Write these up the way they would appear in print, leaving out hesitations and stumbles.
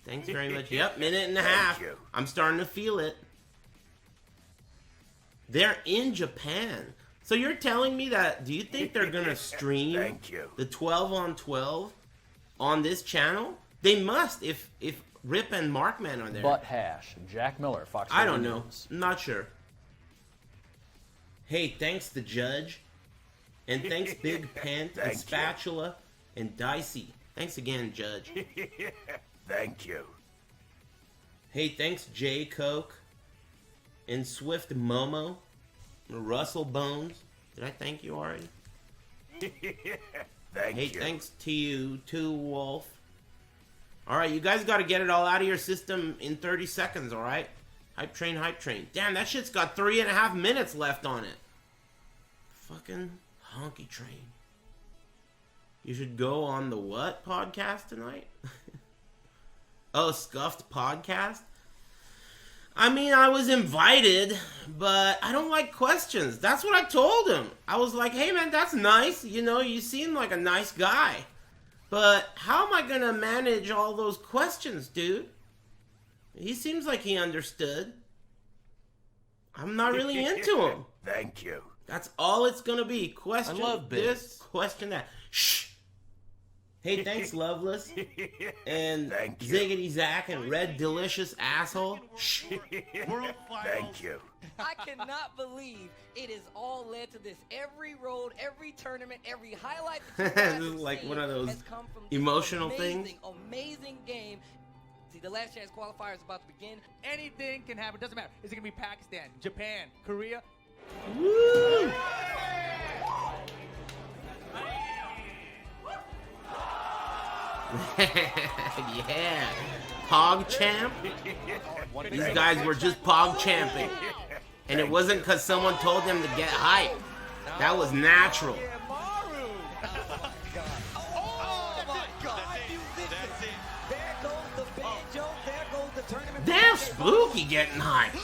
Thanks very much. Yep, minute and a half. I'm starting to feel it. They're in Japan. So you're telling me that, do you think they're going to stream the 12 on 12 on this channel? They must if Rip and Markman are there. Butt hash. Jack Miller, Fox. I don't know. I'm not sure. Hey, thanks the judge. And thanks Big Pant and Spatula and Dicey. Thanks again, Judge. Thank you. Hey, thanks J Coke and Swift Momo and Russell Bones. Did I thank you already? Hey, thanks to you, Two Wolf. Alright, you guys gotta get it all out of your system in 30 seconds, alright? Hype train, hype train. Damn, that shit's got 3.5 minutes left on it. Fucking honky train. You should go on the what podcast tonight? Oh, Scuffed podcast? I mean, I was invited, but I don't like questions. That's what I told him. I was like, hey man, that's nice. You know, you seem like a nice guy. But how am I going to manage all those questions, dude? He seems like he understood. I'm not really into him. Thank you. That's all it's going to be. Question I love this, question that. Shh. Hey, thanks, Loveless. And Ziggity Zack and Red Delicious Asshole. Shh. Thank you. I cannot believe it has all led to this. Every road, every tournament, every highlight that This is like one of those emotional things. Amazing game. See, the last chance qualifier is about to begin. Anything can happen. Doesn't matter. Is it going to be Pakistan, Japan, Korea? Woo! Yeah. Pog champ? These guys were just pog champing. And it wasn't because someone told them to get hype. That was natural. Damn, Spooky getting hype.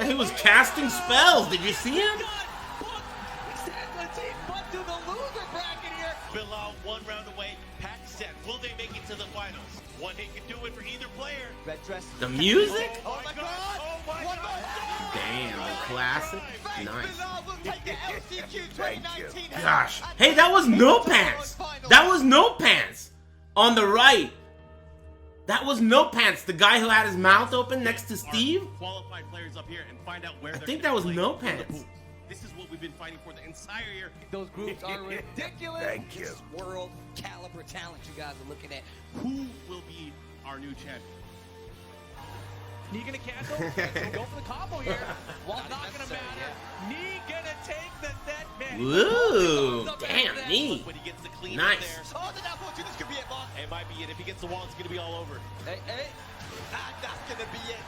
He was casting spells. Did you see him? Bilal one round away. Pakistan, will they make it to the finals? One hit can do it for either player. The music? Oh my god! Oh my god! Damn, the classic. Nice. Thank you. Gosh. Hey, that was No Pants. That was No Pants. On the right. That was No Pants. The guy who had his mouth open next to Steve. Qualified players up here and find out where I think that was No Pants. This is what we've been fighting for the entire year. Those groups are ridiculous. Thank you. World caliber talent you guys are looking at. Who will be our new champion? Knee gonna cancel? Go for the combo here. Well, not gonna matter. Knee gonna take the net, man. Woo! Damn, knee. When he gets the clean Nice. there. Oh, this could be it, Bob. It might be it. If he gets the wall, it's gonna be all over. Hey. That's gonna be it.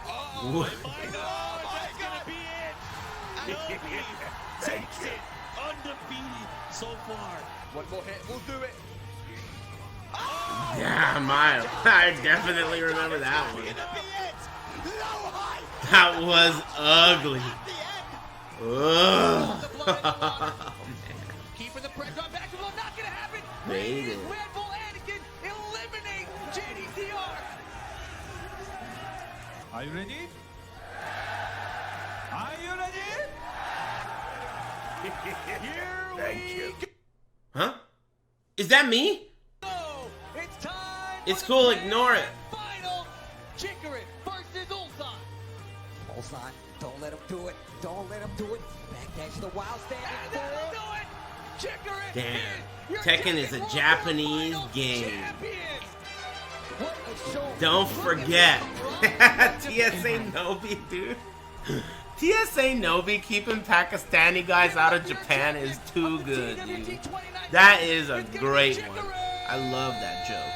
Whoa. That's gonna be it. Nobi takes it. Undefeated so far. One more hit, we'll do it. Yeah, I definitely remember that one. That was ugly. Ugh. Keeping the pressure on back to not gonna happen. Made it. Red Bull Anakin eliminate JDCR. Are you ready? Are you ready? Here Thank you. Huh? Is that me? go. It's time. It's cool, ignore it. Final Chicory versus Ulsan. Ulsan, don't let him do it. Don't let him do it. Backdash to the wild And that'll do it. Chicory. Damn. Your Tekken is a Tekken Japanese World game. Champions. What a show. Don't forget. TSA Nobi, dude. TSA Nobi keeping Pakistani guys out of Japan is too good, dude. That is a great one. I love that joke.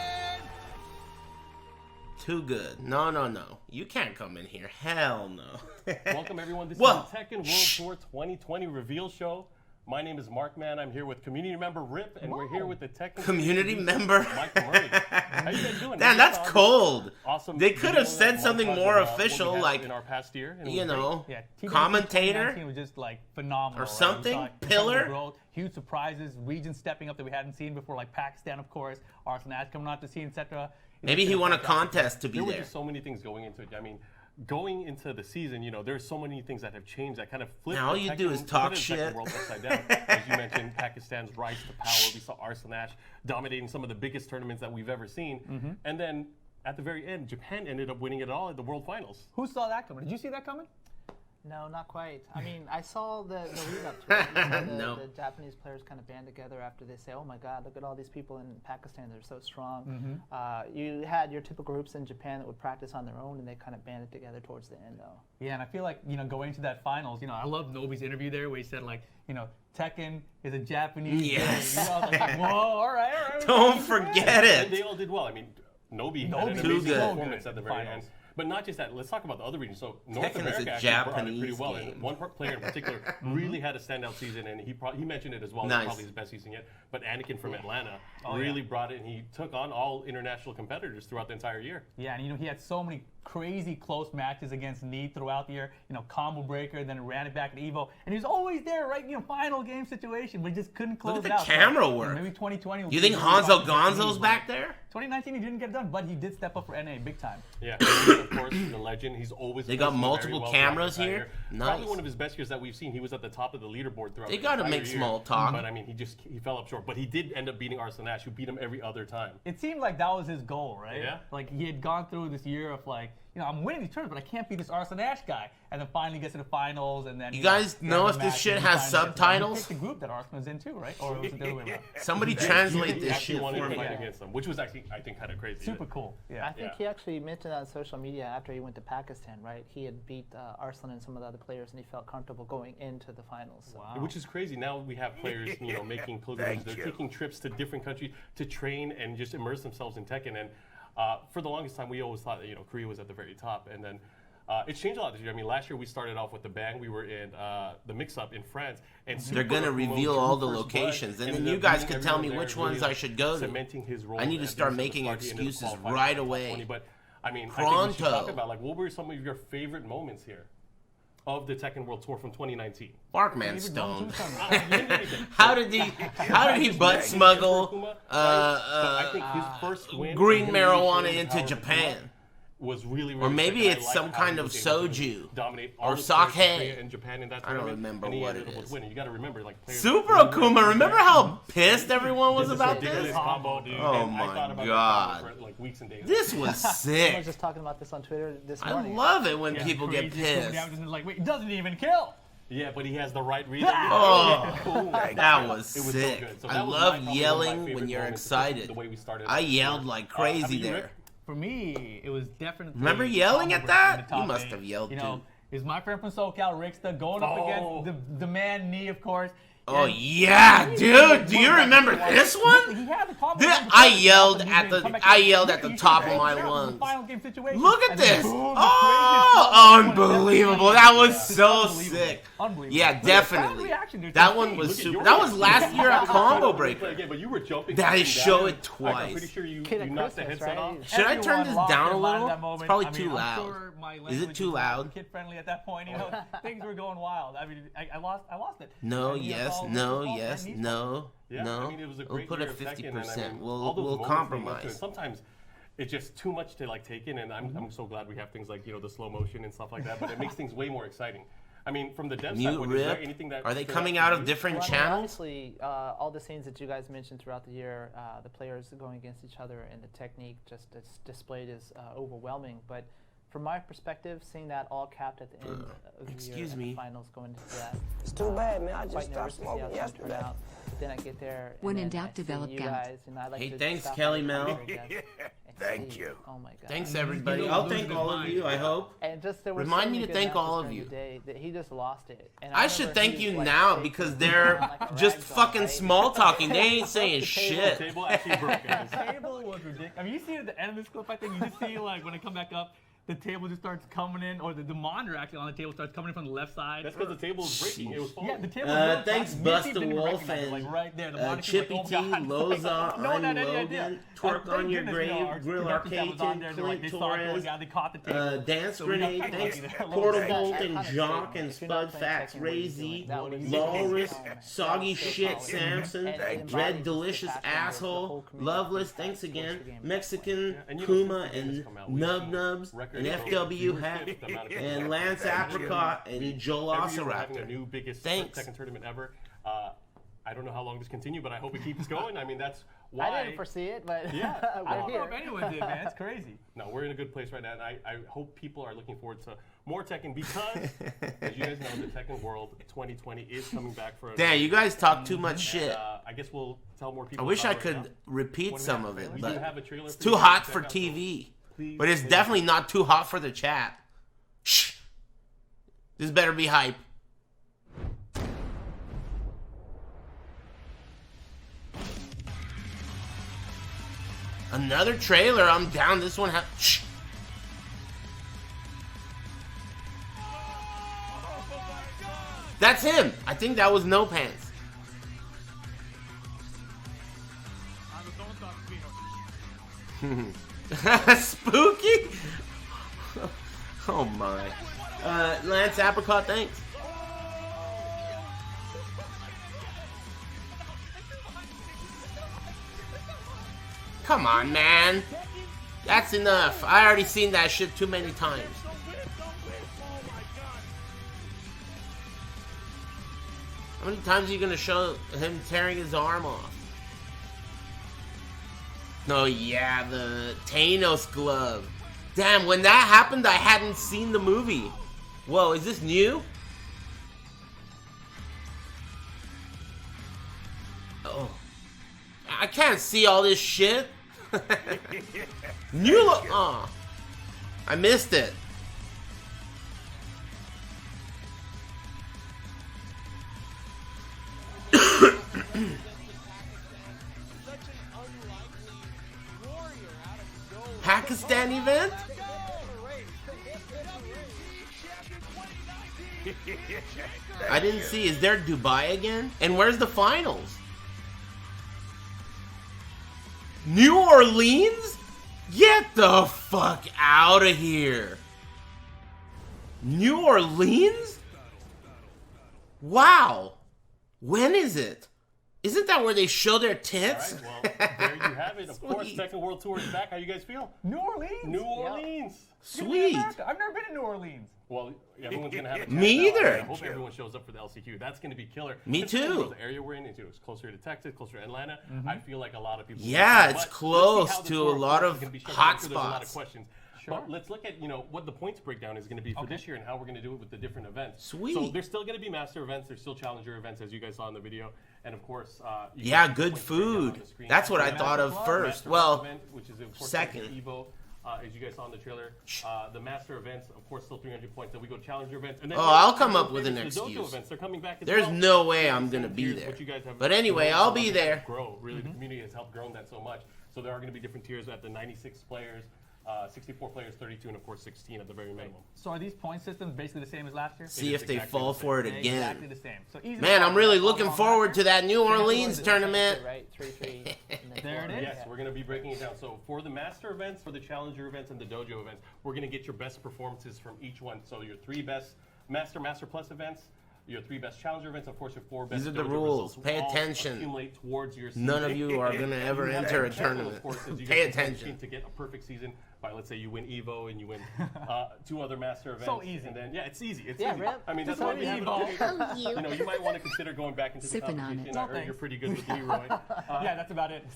Too good. No. You can't come in here. Hell no. Welcome everyone. This Whoa. is the Tekken World Tour 2020 reveal show. My name is Markman. I'm here with community member Rip, and we're here with the Tekken Community member? Mike Murray. How you guys doing? and Damn, we that's saw this cold. Awesome. They could have video said montage something of, more what we official, had like, in our past year. And it you was great. know, Yeah, TWC commentator 2019 was just like phenomenal. or right? something, We saw incredible pillar. growth, huge surprises, regions stepping up that we hadn't seen before, like Pakistan, of course, Arsenal coming out to see, etc. Maybe he won a contest to be There were there. just so many things going into it. I mean, going into the season, there's so many things that have changed that kind of flipped. Now all the you do Tekken- is talk the Tekken shit. World upside down. As you mentioned, Pakistan's rise to power. We saw Aris dominating some of the biggest tournaments that we've ever seen. And then at the very end, Japan ended up winning it all at the World Finals. Who saw that coming? Did you see that coming? No, not quite. I mean, I saw the lead up to it. You saw No. the Japanese players kind of band together after they say, "Oh my God, look at all these people in Pakistan. They're so strong." You had your typical groups in Japan that would practice on their own, and they kind of banded together towards the end, though. Yeah, and I feel like, going into that finals, I love Nobi's interview there where he said, like, Tekken is a Japanese Yes. game. I was like, whoa, all right. Don't forget And it. they all did well. I mean, Nobi had Nobi an did amazing so good. performance at the very Finals. end. But not just that. Let's talk about the other regions. So North Tekken is a America actually brought it pretty Japanese well. game. And one player in particular really had a standout season, and he mentioned it as well. Nice. Probably his best season yet. But Anakin from Atlanta Oh, really brought it, and he took on all international competitors throughout the entire year. Yeah, and he had so many crazy close matches against Need throughout the year. Combo breaker, then ran it back at Evo, and he was always there, right? Final game situation, but he just couldn't close Look it at out. the camera So, work. Maybe 2020. You think Hanzo Gonzo's back there? 2019 he didn't get it done, but he did step up for NA big time. Yeah, and of course, the legend. He's always They got performed very multiple well cameras throughout the here? entire year. Nice. Probably one of his best years that we've seen. He was at the top of the leaderboard throughout They the gotta entire make year. small talk. But I mean, he fell up short. But he did end up beating Aris Nash, who beat him every other time. It seemed like that was his goal, right? Yeah. Like he had gone through this year of like, I'm winning these tournaments, but I can't beat this Aris Nash guy. And then finally gets to the finals, and then You guys know if this shit has subtitles? He picked the group that Aris was in too, right? Or was it the other way around? Somebody translate He this actually shit wanted for to me. fight against them, which was actually, I think, kind of crazy. Super cool. Yeah. I think Yeah. he actually mentioned on social media after he went to Pakistan, right? He had beat Arslan and some of the other players, and he felt comfortable going into the finals. So. Wow. Which is crazy. Now we have players, making pilgrimages. Thank They're you. taking trips to different countries to train and just immerse themselves in Tekken. And for the longest time, we always thought that Korea was at the very top. And then it's changed a lot this year. I mean, last year we started off with the bang. We were in the mix-up in France, and They're gonna Super reveal Okumo all drew the first blood, locations, and then ended you up guys beating can tell me everyone which there, ones really, I should go to. Cementing his role I need to as start the making Sparky into the excuses qualifiers right for top away. 20. But I mean, I think we should Pronto. talk about what were some of your favorite moments here of the Tekken World Tour from 2019. Barkman Stone. How How did he butt smuggle I think his first win green really marijuana showed the into power of Japan? Kuma was really, Or maybe sick, and I it's liked some how kind he of was able to soju dominate or all the players from sake. Korea and Japan in that I don't tournament, remember and he what ended it up is. winning. You got to remember, like players Super Okuma, remember how pissed everyone was This is about ridiculous this? combo, dude. Oh and my I thought about God. that combo for like weeks and days. This was I was sick. just talking about this on Twitter this I morning. love it when Yeah, people get crazy. pissed. Now it's just like, wait, it doesn't even kill. Yeah, but he has the right reason. Oh, that was It was so sick. good. So I that was love probably one of my yelling favorite when you're moments, especially excited. The way we started. I yelled like How about crazy you, there. Rick? For me, it was definitely. Remember yelling Combo at Breaker that? in the top You must 8. have yelled too. Is my friend from SoCal, Ricksta, going up against the man Knee, of course. Oh And yeah, dude! Do you remember this one? He had the combo This- breaker I before, yelled and he at didn't the come back I in. yelled at the You top should of my have been lungs. Final game situation. Look at And then this! boom, the Oh, craziest combo. unbelievable! That was It's so unbelievable. sick. Unbelievable. Yeah, Look at the crowd definitely. reaction, dude. That It's one insane. was Look at super. your That was reaction. last year at Combo Play Breaker. again, but you were jumping. That up I and show down. it I'm twice. pretty sure you Kid at knocked the Christmas, headset right? off. Should I turn Everyone this lost down their a mind little? at that moment. It's probably I mean, too I'm loud. sure my Is it language too was not loud? Kid friendly at that point, things were going wild. I mean, I lost it. No, And, yes, all no, Rick's fault, yes, and Knee's no, Yeah, no. I mean, it was a We'll great put year a of Tekken, and I 50%. mean, all We'll those moments leading up to it. compromise. Sometimes it's just too much to like take in, and I'm so glad we have things like the slow motion and stuff like that. But it makes things way more exciting. I mean, from the dev Mute side, is there Rip. anything that Are they stood coming to out of you? different Well, I mean, channels? honestly, all the scenes that you guys mentioned throughout the year, the players going against each other and the technique just displayed is overwhelming. But from my perspective, seeing that all capped at the end of the Excuse year and me. the finals going into that. It's too bad, man. I just Quite stopped nervous to see how smoking it's going to turn yesterday. out. Then I get there. When and in then doubt, I see develop you gout. guys, and I like Hey, to thanks, stop Kelly by the Mel. counter again and Thank see. you. Oh my God. Thanks, everybody. I'll thank all of you, I hope. And just there were Remind so me many to good thank all matches of during you. the day that he just lost it. And I remember should he thank was, you like, now fake because moving they're like a just rag doll, fucking right? small talking. They ain't saying The shit. table actually broke, guys. The table was ridiculous. I mean, you see at the end of this clip, I think you just see like when I come back up, the table just starts coming in, or the monitor actually on the table starts coming in from the left side. That's because the table was breaking. It was falling. Yeah, the table was Thanks, Busta Busta Wolf like right there. The monitor Chippy was T, like, oh God. Loza, No one I'm had any idea. Logan, Twerk Thank on Your goodness, our Grave, Grill production staff Arcade, was on there. They're like, Clint they saw it going Torres, down, they caught the table. Dance So we got Grenade, kinda thanks, lucky there. Portal That Bolt kind and of Jock thing. and If you're not Spud playing Facts, Tekken, what are you Ray Z, doing? That was Walrus, easy. Soggy So Shit polished. Samson, And Red embodies Delicious the passion of the Asshole, whole community Loveless, that thanks supports again, the game. Mexican, And you know, Kuma, since the game has and come out, we've Nub seen Nubs, record and growth, FW Hat, viewership, the amount of people and that Lance watch. Apricot, and Joel Every year we're having a Raptor. new biggest Thanks. Tekken tournament ever. I don't know how long this continues, but I hope it keeps going. I mean, that's why. I didn't foresee it, but Yeah. I we're don't know here. if anyone did, man. It's crazy. No, we're in a good place right now, and I hope people are looking forward to more Tekken because, as you guys know, the Tekken World 2020 is coming back for. Damn, you guys talk too much shit. I guess we'll tell more I people. wish I about it right could now. repeat What do we some have? of it, We do but have a trailer it's for too you to hot check for out, so TV. please But it's stay definitely tuned. not too hot for the chat. Shh. This better be hype. Another trailer. I'm down. This one. Shh. That's him. I think that was No Pants. Spooky? Oh my. Lance Apricot, thanks. Come on, man. That's enough. I already seen that shit too many times. How many times are you gonna show him tearing his arm off? No, yeah, the Thanos glove. Damn, when that happened, I hadn't seen the movie. Whoa, is this new? Oh. I can't see all this shit. New look. Oh. I missed it. Pakistan event? I didn't see. Is there Dubai again? And where's the finals? New Orleans? Get the fuck out of here. New Orleans? Wow. When is it? Isn't that where they show their tits? All right, well, there you have it. Of course, Sweet. Tekken World Tour is back. How you guys feel? New Orleans. New Orleans. Sweet. I've never been to New Orleans. Well, everyone's gonna have a Me chance now. either. I hope everyone shows up for the LCQ. That's gonna be killer. Me Considering, you know, too. The area we're in is closer to Texas, closer to Atlanta. I feel like a lot of people. Yeah, will it's come. But close let's see how the to tour a lot course of is gonna be structured. hot I'm sure there's a lot of spots. questions. Sure. But let's look at what the points breakdown is going to be for this year and how we're going to do it with the different events. Sweet. So there's still going to be master events. There's still challenger events, as you guys saw in the video, and of course, you Yeah, can see the good points breakdown on food. the screen. That's what I The thought of Master first. Club Well, event, which is of course second. Evo. As you guys saw in the trailer, the master events, of course, still 300 points. Then we go challenger events. And then Oh, I'll come up with an the dojo excuse. events, they're coming back as There's well. no way I'm Same gonna be tiers, there. what you guys have But anyway, grown, I'll a lot be of there. Grow. Really, the community has helped grow that so much. So there are going to be different tiers at the 96 players, 64 players, 32, and of course 16 at the very minimum. So are these point systems basically the same as last year? See is if they exactly fall the same. for it Exactly again. the same. So easy. Man, I'm really all looking along forward last to that New It's Orleans tournament. Right, 3-3. There it is. Yes, we're going to be breaking it down. So for the master events, for the challenger events, and the dojo events, we're going to get your best performances from each one. So your 3 best master plus events, your 3 best challenger events, of course your 4 best These are the dojo rules. results will Pay all attention. accumulate towards your None season. of you are gonna ever You have enter to a be careful, tournament. Of course, as you Pay get the attention. machine to get a perfect season by, let's say, you win Evo and you win 2 other master events. So easy. And then, yeah, it's easy. It's Yeah, easy. Rip. I mean, that's Just why let we me have it Evo. all. You know, you might want to consider going back into the Sipping on competition. it. I No, heard you're thanks. pretty good with Leroy. Yeah, that's about it.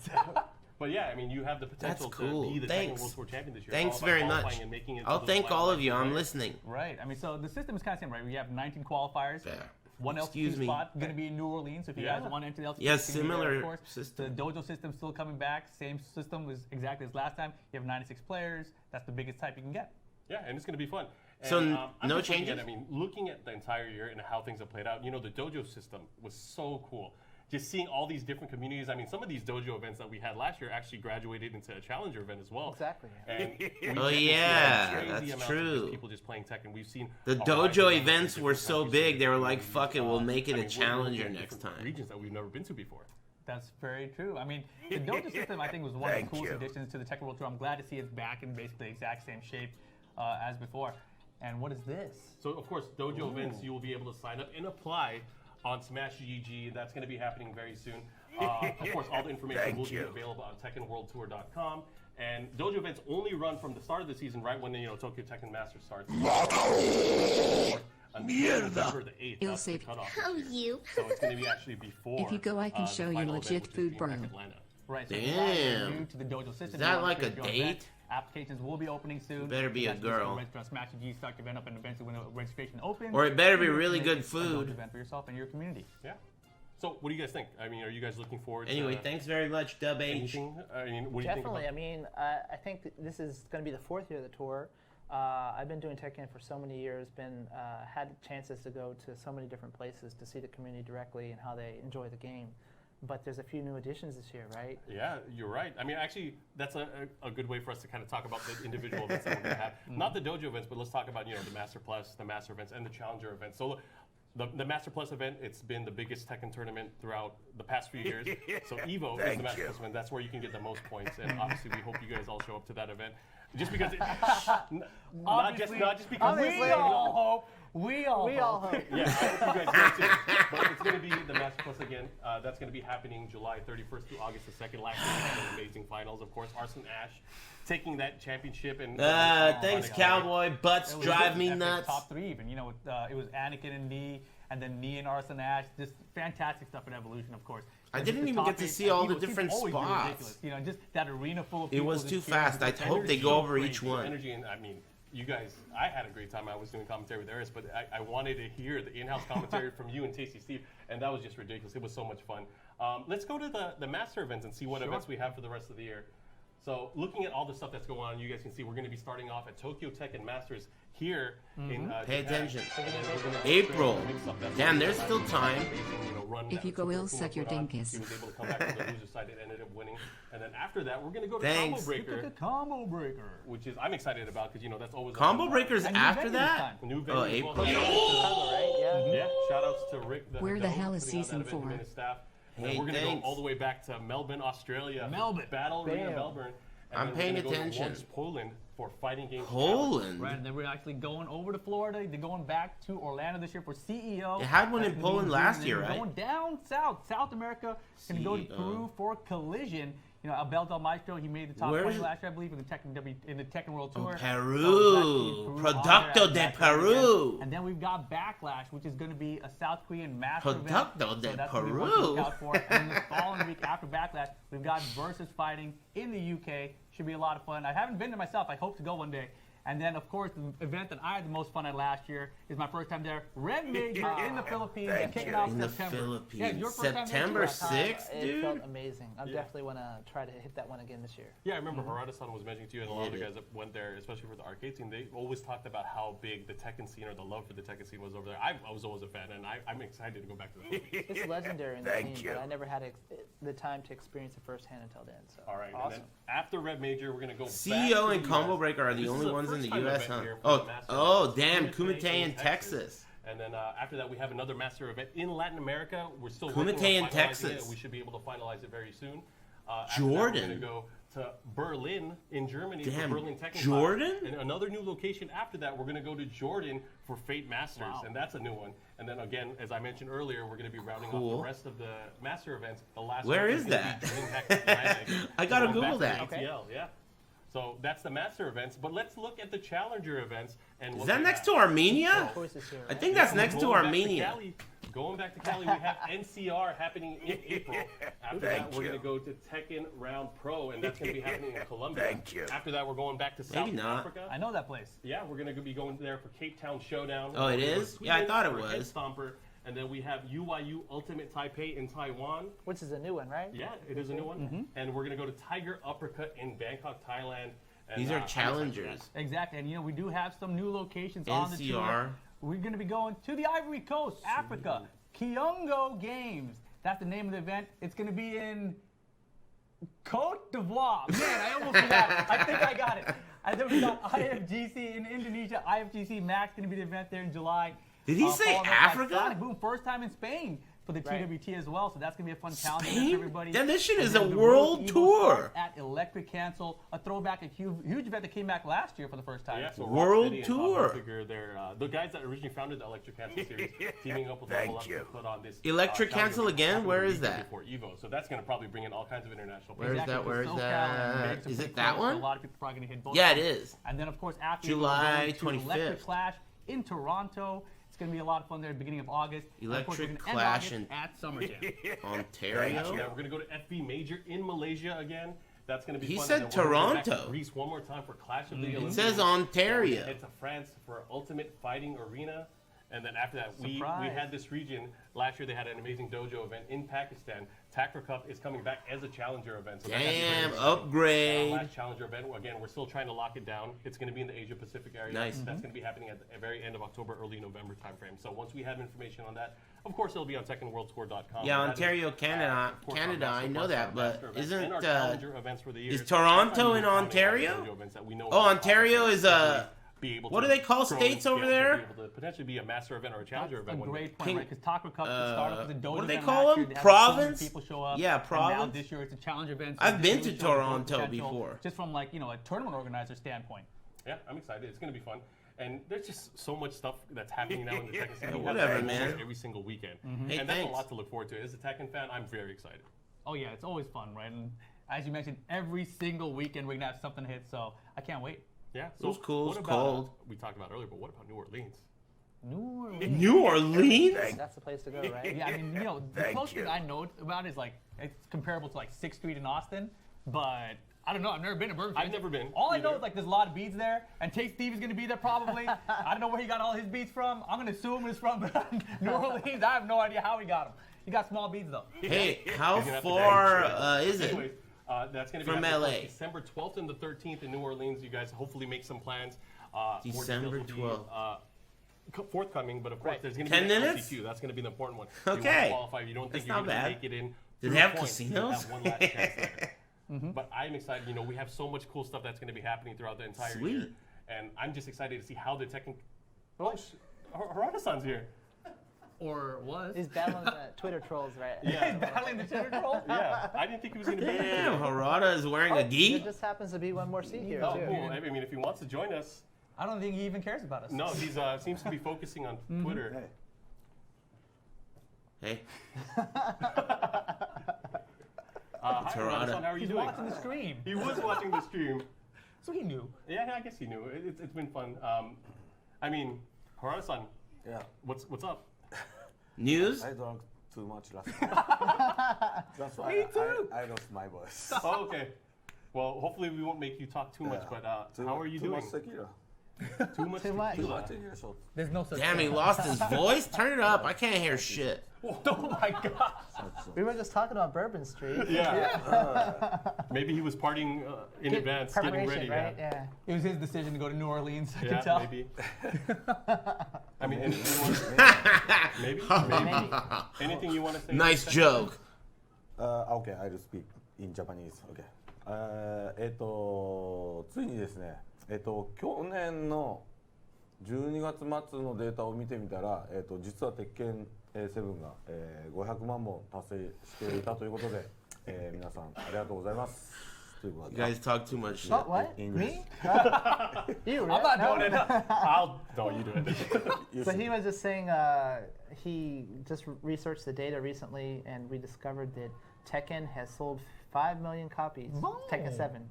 But yeah, I mean, you have the potential cool. to be the Thanks. Tekken World Tour champion this year. Thanks All about very qualifying much. and making it to I'll those thank all of finals you. and I'm players. listening. Right. I mean, so the system is kind of same, right? We have 19 qualifiers. Yeah. One Excuse LCQ me. spot going to be in New Orleans. So if you Yeah. guys want to enter the LCQ, Yeah, you can be there, similar of course. system. The dojo system still coming back. Same system was exactly as last time. You have 96 players. That's the biggest type you can get. Yeah, and it's going to be fun. And, So, I'm no just looking changes? At, I mean, looking at the entire year and how things have played out, you know, the dojo system was so cool. just seeing all these different communities. I mean, some of these dojo events that we had last year actually graduated into a challenger event as well. Exactly. And we Oh, get to see yeah, crazy that's amounts of true. just people just playing Tekken. We've seen The a wide dojo variety of events different were so countries, big, they were like, communities, fuck it, we'll make it I a mean, we're challenger looking at next different time. Regions that we've never been to before. That's very true. I mean, the dojo system, I think, was one of the Thank coolest you. additions to the Tekken World Tour. I'm glad to see it's back in basically the exact same shape as before. And what is this? So, of course, dojo events, you will be able to sign up and apply on Smash GG. That's going to be happening very soon. Of course, all the information Thank will be you. available on TekkenWorldTour.com. And dojo events only run from the start of the season, right when the Tokyo Tekken Masters starts. Until November the 8th. It'll That's the save cutoff how this year. you. So it's going to be actually before. If you go, I can the show you final legit event, which is food, being bro. back in Atlanta. Right, so if you guys are Damn. new to the dojo system, Is that you wanna like a create your own event, date? applications will be opening soon. Better be You a guys can just go girl. register on Smash G, start your event up, and eventually when the registration opens, Or it better be you can really make good a food. dojo event for yourself and your community. Yeah. So, what do you guys think? I mean, are you guys looking forward Anyway, to thanks very much, Dub H. anything? I mean, what do you think Definitely. about I mean, I think this is going to be the 4th year of the tour. I've been doing Tekken for so many years, had chances to go to so many different places to see the community directly and how they enjoy the game. But there's a few new additions this year, right? Yeah, you're right. I mean, actually, that's a good way for us to kind of talk about the individual events that we're going to have. Not the dojo events, but let's talk about, the Master Plus, the Master events, and the Challenger events. So the Master Plus event, it's been the biggest Tekken tournament throughout the past few years. So EVO is Thank the Master you. Plus event. That's where you can get the most points. And obviously, we hope you guys all show up to that event. Just because, not just because We all hope. We all hope. hope. Yeah, I hope you guys go too. But it's going to be the Master Plus again. That's going to be happening July 31st through August the 2nd. Last year we had an amazing finals, of course. Arson Ash taking that championship and. Thanks, Cowboy. Butts It was drive just me epic nuts. Top 3 even. It was Anakin and Nee, and then Nee and Arson Ash. Just fantastic stuff in Evolution, of course. I Just didn't the even top get to 8 see all and the Evo seems different always be spots. ridiculous. Just that arena full of It people. was just too cheering fast. I for the hope they Tekken. go over Crazy. each The one. energy, and I mean, you guys, I had a great time. I was doing commentary with Aris, but I wanted to hear the in-house commentary from you and Tasty Steve, and that was just ridiculous. It was so much fun. Let's go to the Master events and see what events we have for the rest of the year. So looking at all the stuff that's going on, you guys can see we're going to be starting off at Tokyo Tekken Masters here in Pay Japan. attention. And then we're gonna go April. through the mix up. That's Damn, the there's still time. amazing, run If that you go Super ill, Kuma suck your put on. dinkus. He was able to come back to the loser side and ended up winning. And then after that, we're going to go to Thanks. Combo Breaker, The combo breaker. which is I'm excited about because that's always a Combo fun Breakers And new after venue this that? time. New Oh, venue as April. well. Chicago, right? Yeah. Yeah, shout outs to Rick. Where the Dome hell is putting on that season event, him 4? and his staff. And Hey, we're gonna thanks. go all the way back to Melbourne, Australia. Melbourne. Battle Arena, Bam. Melbourne. And I'm then we're paying gonna go to attention. Lodz, Poland for fighting games. Poland. Right, and then we're actually going over to Florida. They're going back to Orlando this year for CEO. They had one That's in gonna be Poland June, last and then year, we're right? Going down South America. Going to go to CEO. Peru for Collision. Abel Del Maestro, he made the top Where 20 is- last year, I believe, in the Tekken World Tour. Peru. So it's actually Producto on there de at that Peru. event. And then we've got Backlash, which is going to be a South Korean master event. Producto de So that's gonna be one to Peru. look out for. And the following week after Backlash, we've got Versus fighting in the UK. Should be a lot of fun. I haven't been there myself. I hope to go one day. And then, of course, the event that I had the most fun at last year is my first time there. Red Major in the Philippines. Thank Kicking you. off In the September. Philippines. Yeah, your first time there too, September right? 6th, It felt dude. amazing. I definitely want to try to hit that one again this year. Yeah, I remember Harada-san was mentioning to you, and a lot of the Yeah. guys that went there, especially for the arcade scene, they always talked about how big the Tekken scene or the love for the Tekken scene was over there. I was always a fan, and I'm excited to go back to that. It's legendary in the Thank scene, you. but I never had the time to experience it firsthand until then. So All right, awesome. and then after Red Major, we're gonna go. CEO back and to the Combo US. Breaker are the This only is a ones in the first-time US, event huh? here for the Master event. Damn, Kumite in Texas. And then after that, we have another Master event in Latin America. We're still Kumite working in on finalizing Texas. it. We should be able to finalize it very soon. After that, Jordan. we're going to go to Berlin in Germany Damn, for Berlin Tekken Jordan? Class. And another new location after that, we're going to go to Jordan for Fate Masters. Wow. And that's a new one. And then again, as I mentioned earlier, we're going to be rounding off Cool. the rest of the Master events. The last Where one is gonna that? be DreamHack Atlantic. I gotta Going back Google to that. the ATL, yeah. So that's the Master events. But let's look at the Challenger events. And Is what that we next have. to Armenia? Choices here, I right? think that's next to Going back Armenia. Cali, going back to Cali, we have NCR happening in April. After that, Thank we're you. going to go to Tekken Round Pro, and that's going to be happening in Colombia. Thank you. After that, we're going back to South Maybe not. Africa. I know that place. Yeah, we're going to be going there for Cape Town Showdown. Oh, it We're gonna go is? to Yeah, I Sweden thought it for Head was. Stomper, and then we have UYU Ultimate Taipei in Taiwan. Which is a new one, right? Yeah, it is a new one. And we're going to go to Tiger Uppercut in Bangkok, Thailand. And, These I'm are excited for challengers. that. Exactly, and we do have some new locations on the tour. NCR. We're going to be going to the Ivory Coast, Africa, Kiongo Games. That's the name of the event. It's going to be in Cote d'Ivoire. Man, I almost forgot. I think I got it. And then we got IFGC in Indonesia. IFGC Max going to be the event there in July. Did he say followed by Africa? Sonic Boom, first time in Spain for the Right. TWT as well. So that's going to be a fun challenge for Spain? everybody. Damn, this shit And is then a the world Road Evo tour. starts at Electric Cancel, a throwback, a huge event that came back last year for the first time. Yeah, so World Rocksteady and tour. Top Figure, they're the guys that originally founded the Electric Cancel series, teaming up with Thank Level Up you. to put on this. Electric challenge Cancel event again? happening Where the is weekend that? Before Evo, so that's going to probably bring in all kinds of international Where players. is that? Where is SoCal that? and Vegas Is are it pretty that close, so one? A lot of people are probably going to hit both. Yeah, of it them. is. And then, of course, after July we're going to Electric 25th. Clash in Toronto. It's going to be a lot of fun there at the beginning of August. And of course, we're Electric gonna end Clash August in at Summer Jam. Ontario. Yeah, we're going to go to FB Major in Malaysia again. That's going to be He fun. said And then we're gonna go back to Toronto. Greece one more time for Clash of the It Olympics. says We're Ontario. gonna head to France for Ultimate Fighting Arena. And then after that, we Surprise. had this region. Last year, they had an amazing dojo event in Pakistan. Takra Cup is coming back as a challenger event. So that's gonna be very Damn, exciting. upgrade. And our last challenger event, again, we're still trying to lock it down. It's going to be in the Asia Pacific area. Nice. That's going to be happening at the very end of October, early November timeframe. So once we have information on that, of course, it'll be on TekkenWorldTour.com. Yeah, That is, Ontario, Canada. of course, our Canada, I master know plus that, our but master events isn't and our challenger events for the years. Toronto Sometimes in we're counting Ontario? on the dojo events that we know Oh, about. Ontario is Be able what to do they call grow states and over scale to there? be able to potentially be a master event or a challenger That's event. a one day. great point, King- right? Because Taco Cup started off as a dojo what do they event call last them? year. They had Province? 200 people show up. Yeah, And now province. this year it's a challenge event. I've been really to shows growth Toronto potential, before. Just from like, a tournament organizer standpoint. Yeah, I'm excited. It's going to be fun. And there's just so much stuff that's happening now in the Tekken scene. Yeah, We have whatever, Tekken man. Every single weekend. Hey, and that's thanks. a lot to look forward to. As a Tekken fan, I'm very excited. Oh yeah, it's always fun, right? And as you mentioned, every single weekend we're gonna have something hit, so I can't wait. Yeah, It was cool. what It was about, cold. we talked about earlier, but what about New Orleans? New Orleans. New Orleans? That's the place to go, right? Yeah, I mean, the Thank closest thing you. I know about is like it's comparable to like 6th Street in Austin, but I don't know. I've never been to Burger King. I've never been All I know either. is like there's a lot of beads there, and Tate Steve is gonna be there probably. I don't know where he got all his beads from. I'm gonna assume it's from New Orleans. I have no idea how he got them. He got small beads though. Hey, how You're gonna have to far thank is it? Anyways, that's going to be From happening LA. December 12th and the 13th in New Orleans. You guys hopefully make some plans. More details December will be, 12th. Forthcoming, but of course Right. there's going to 10 be an minutes? LCQ. That's going to be the important one. If you Okay. want to qualify, if you don't think That's you're not going to bad. make it in. Do through they have points, you casinos? have one last chance there. But I'm excited. We have so much cool stuff that's going to be happening throughout the entire year, Sweet. and I'm just excited to see how the Tekken. Oh, Harada-san's here. Or was. He's battling the Twitter trolls, right? Yeah. battling the Twitter troll? Yeah, I didn't think he was going to be here. Damn, Harada is wearing a There gi? just happens to be one more seat here, Oh, too. cool. I mean, if he wants to join us, I don't think he even cares about us. no, he's seems to be focusing on Twitter. Hey, Hi, Harada. Harada-san, how are you He's doing? watching the stream, He was watching the stream. so he knew. Yeah, I guess he knew. It's been fun. I mean, Harada-san, Yeah, what's up? news? I drank too much last night. That's why I lost my voice. Oh, okay. Well, hopefully we won't make you talk too much, but how are you too doing? much tequila. Too much Too much. Too tequila. much tequila shot. There's no such Damn, he thing. lost his voice? Turn it up. I can't hear shit. Oh my god. We were just talking about Bourbon Street. Yeah. Maybe he was partying in advance, getting Preparation, ready. right? Yeah. It was his decision to go to New Orleans. I Yeah, can tell. maybe. I mean, maybe. Anything you want to say? Nice joke. Okay, I'll speak in Japanese. Okay. ついにですね、去年の12月末のデータを見てみたら、実は鉄拳7が、500万本達成していたということで、皆さんありがとうございます。ということ You で guys talk too much shit. Oh, what? English. Me? You, I'm right? not No? doing it. No, you do it. So he was just saying he just researched the data recently, and we discovered that Tekken has sold 5 million copies, Tekken 7,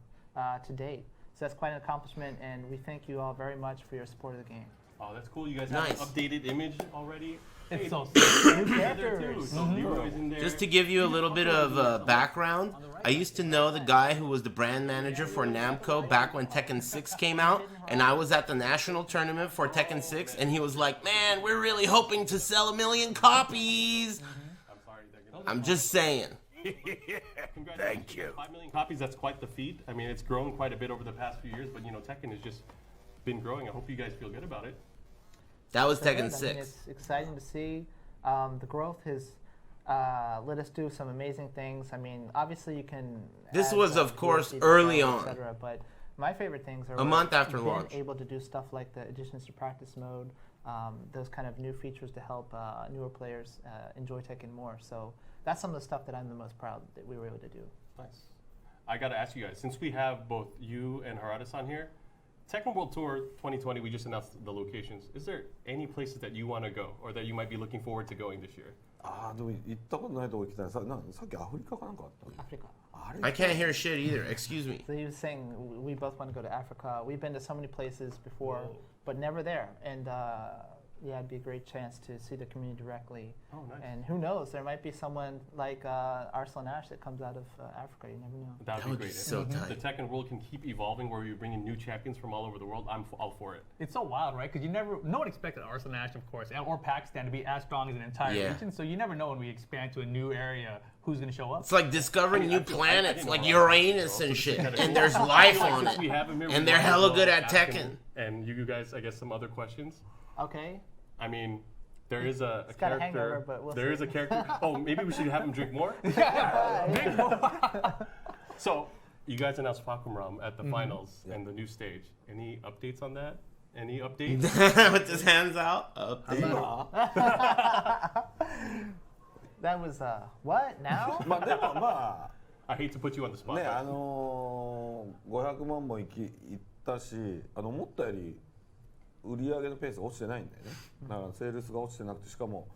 to date. So that's quite an accomplishment, and we thank you all very much for your support of the game. Oh, that's cool. You guys Nice. have an updated image already. It's so New There too. characters. So Leroy's in there. Just to give you a little bit of background, I used to know the guy who was the brand manager for Namco back when Tekken 6 came out, and I was at the national tournament for Tekken 6, and he was like, man, we're really hoping to sell 1 million copies. I'm sorry. They're gonna- I'm just saying. Congratulations. Thank you. 5 million copies, that's quite the feat. I mean, it's grown quite a bit over the past few years, but Tekken has just been growing. I hope you guys feel good about it. That was So good. Tekken I mean, 6. it's exciting to see. The growth has let us do some amazing things. I mean, obviously you can. This add, was, of course, DLC early design, on. etc., but my favorite things are A month after being launch. able to do stuff like the additions to practice mode, those kind of new features to help newer players enjoy Tekken more. So that's some of the stuff that I'm the most proud that we were able to do. Nice. I got to ask you guys, since we have both you and Aris on here, Tekken World Tour 2020, we just announced the locations. Is there any places that you want to go or that you might be looking forward to going this year? ああでも行ったことないとこ行きたい。さっきアフリカかなんかあったの Africa. あれ I can't hear shit either. Excuse me. So he was saying we both want to go to Africa. We've been to so many places before, but never there. And yeah, it'd be a great chance to see the community directly. Oh, nice. And who knows, there might be someone like Arslan Ash that comes out of Africa. You never know. That That would would be be great. so And tight. The Tekken world can keep evolving where you bring in new champions from all over the world. I'm all for it. It's so wild, right? Because no one expected Arslan Ash, of course, or Pakistan to be as strong as an entire Yeah. region. So you never know when we expand to a new area who's going to show up. It's like discovering new I planets, didn't like know about Uranus that, and so shit, this is kinda and cool. there's I life feel like on since we it. have him here, we And they're might as hella well good at ask him, Tekken. And you guys, I guess, some other questions. Okay. I mean, there is a got a character. hangover, but we'll there see. is a character. Oh, maybe we should have him drink more. So, you guys announced Fakumram at the finals and the new stage. Any updates on that? Any updates? With his hands out. That was what now? まあでもま I hate to put you on the あ spot. ねbut 500万本行ったし思ったより売り上げのペースが落ちてないんだよね。だからセールスが落ちてなくてしかも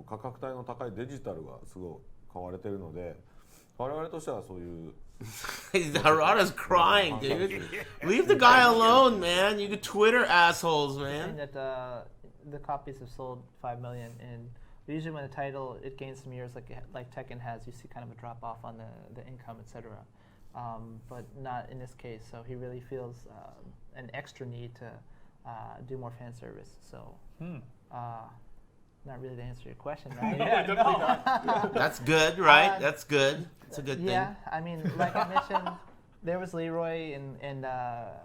価格帯の高いデジタルがすごい買われてるので我々としてはそういう Harada's crying, dude. Leave the guy alone, man. You could Twitter assholes, And man. that the copies have sold 5 million, and usually when a title it gains some years like Tekken has, you see kind of a drop off on the income, etc. But not in this case. So he really feels an extra need to do more fan service. So not really to answer your question, right? definitely not. That's good, right? That's good. It's a good thing. Yeah, I mean, like I mentioned, there was Leroy, and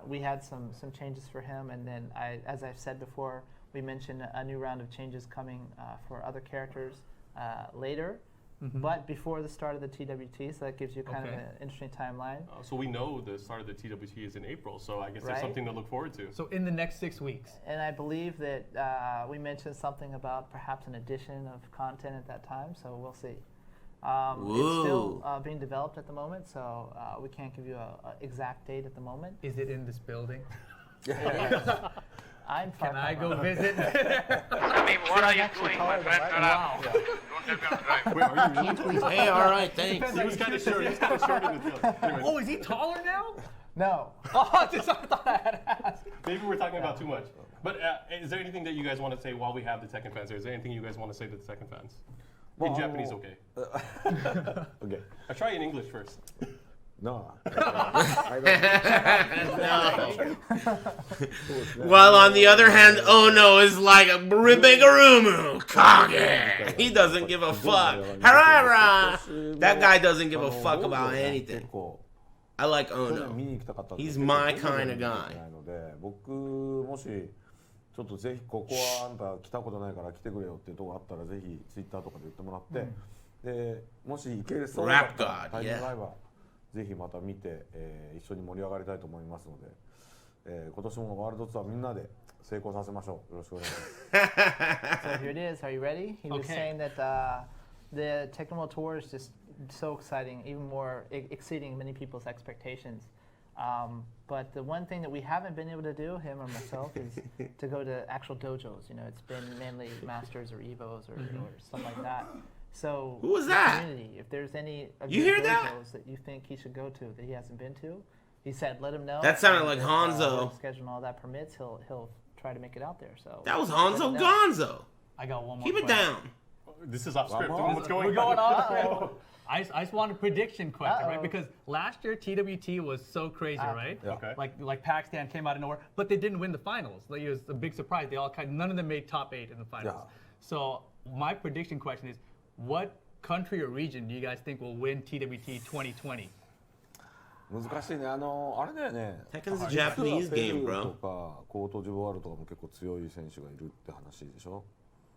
we had some changes for him. And then, as I've said before, we mentioned a new round of changes coming for other characters later, but before the start of the TWT. So that gives you kind of an interesting timeline. So we know the start of the TWT is in April, so I guess there's Right. something to look forward to. So in the next 6 weeks. And I believe that we mentioned something about perhaps an addition of content at that time. So we'll see. It's still being developed at the moment, so we can't give you an exact date at the moment. Is it in this building? I'm far Can I from go visit? I mean, what are you doing, my friend? Wow. Don't tell me I'm driving. Wait, are you really? Hey, all right, thanks. He was kind of short. He was kind of short in the field. Anyway, Oh, is he taller now? No. Oh, just I thought I had asked. maybe we're talking about too much. But is there anything that you guys want to say while we have the Tekken fans here? Is there anything you guys want to say to the Tekken fans? In Japanese, okay. OK I try in English first. No. While on the other hand, Ono is like a Ribegarumu Kage. He doesn't give a fuck. Hara! That guy doesn't give a fuck about anything. 結構 I like 去年 Ono. 見に行きたかったんです He's けど my 結構 kind of 見に行 guy. けないので僕もしちょっとぜひここはあんた来たことないから来てくれよっていうところあったらぜひツイッターとかで言ってもらって、でもし行けるそうだったら Rap God, タイミングが合えばぜひまた見て、一緒に盛り上がりたいと思いますので、今年もワールドツアーみんなで成功させましょう。よろしくお願いします。 So here it is. Are you ready? He was Okay. saying that the Tekken World Tour is just so exciting, even more exceeding many people's expectations. But the one thing that we haven't been able to do, him or myself, is to go to actual dojos. You know, it's been mainly Masters or Evos or something like that. So Who was the that? community, if there's any of You your hear that? dojos that you think he should go to that he hasn't been to, he said let him know. That sounded and like if, Hanzo. schedule and all that permits, he'll try to make it out there. So That was let Hanzo him know. Gonzo. I got one more Keep it question. down. This is off script. Well, What's going We're going on? on. I just want a prediction question, right? Uh-oh. Because last year TWT was so crazy, right? Yeah. Okay. Like Pakistan came out of nowhere, but they didn't win the finals. Like, it was a big surprise. None of them made top 8 in the finals. Yeah. So my prediction question is, what country or region do you guys think will win TWT 2020? 難しいね。あれだよね。 Tekken's a 実は Japanese ペル game, ー bro. とかコートジボワールとかも結構強い選手がいるって話でしょ。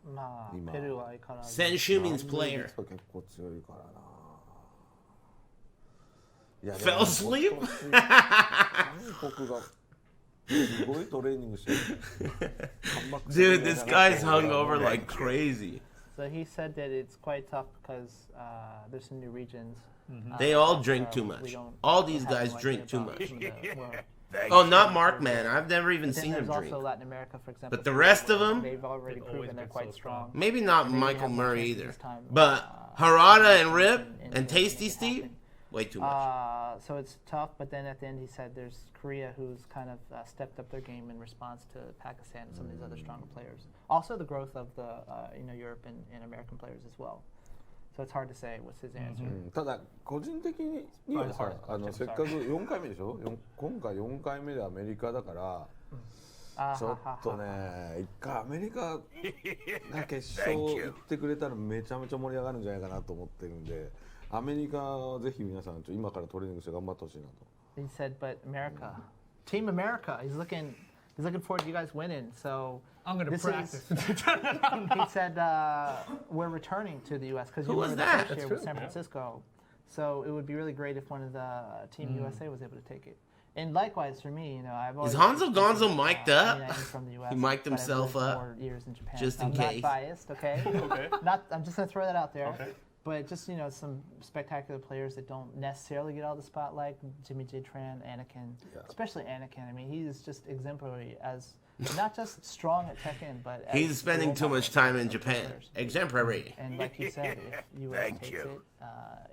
まあ、今ペルーは相変わらず。 Senshu means player. 結構強いからな。いや Fell asleep? 韓国がすごいトレーニングしてる。 Dude, this guy's hungover like crazy. So he said that it's quite tough because there's some new regions. They all drink too we much. don't All these have guys no drink idea too about much. some of the world. Oh, not Mark, man. I've never even But then seen him there's drink. also Latin America, for example. But the rest of them, they've already They've always proven they're been quite so strong. maybe not Maybe Michael have more Murray chances either. this time, But uh, Harada and Rip in- and in Tasty making it Steve, happen. way too much. So it's tough, but then at the end he said there's Korea who's kind of stepped up their game in response to Pakistan and some of these other stronger players. Also the growth of the Europe and American players as well. So it's hard to say what's his answer. ただ個人的にはさ、せっかく4回目でしょ。今回4回目でアメリカだから、ちょっとね、一回アメリカが決勝行ってくれたらめちゃめちゃ盛り上がるんじゃないかなと思ってるんで、アメリカをぜひ皆さん今からトレーニングして頑張ってほしいなと。 He said, but America, Team America, he's looking forward to you guys winning. So I'm going to this practice. he said we're returning to the U.S. because you Who were was the that? first year with San Francisco. So it would be really great if one of the Team USA was able to take it. And likewise for me, I've always Is Hanzo Gonzo mic'd up? I'm from the US, He mic'd but I've himself lived up, more years in Japan, just so in I'm case. not biased, okay? Okay. I'm just gonna throw that out there. Okay. But just some spectacular players that don't necessarily get all the spotlight. Jimmy J. Tran, Anakin, especially Anakin. I mean, he's just exemplary as not just strong at Tekken, but as He's spending role too much model time in for Japan. players. Exemplary. And like you said, if US takes it